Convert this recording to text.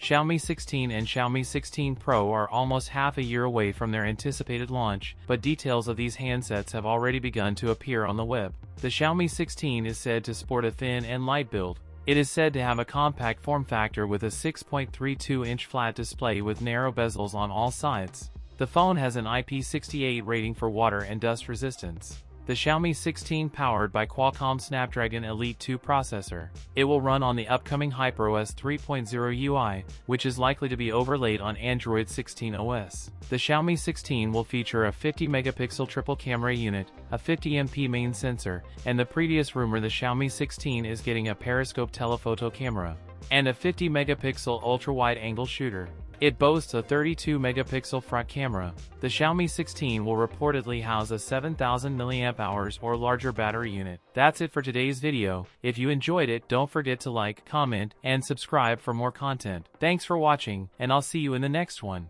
Xiaomi 16 and Xiaomi 16 Pro are almost half a year away from their anticipated launch, but details of these handsets have already begun to appear on the web. The Xiaomi 16 is said to sport a thin and light build. It is said to have a compact form factor with a 6.32-inch flat display with narrow bezels on all sides. The phone has an IP68 rating for water and dust resistance. The Xiaomi 16 powered by Qualcomm Snapdragon Elite 2 processor. It will run on the upcoming HyperOS 3.0 UI, which is likely to be overlaid on Android 16 OS. The Xiaomi 16 will feature a 50-megapixel triple camera unit, a 50MP main sensor, and the previous rumor the Xiaomi 16 is getting a periscope telephoto camera, and a 50-megapixel ultra-wide-angle shooter. It boasts a 32-megapixel front camera. The Xiaomi 16 will reportedly house a 7000 mAh or larger battery unit. That's it for today's video. If you enjoyed it, don't forget to like, comment, and subscribe for more content. Thanks for watching, and I'll see you in the next one.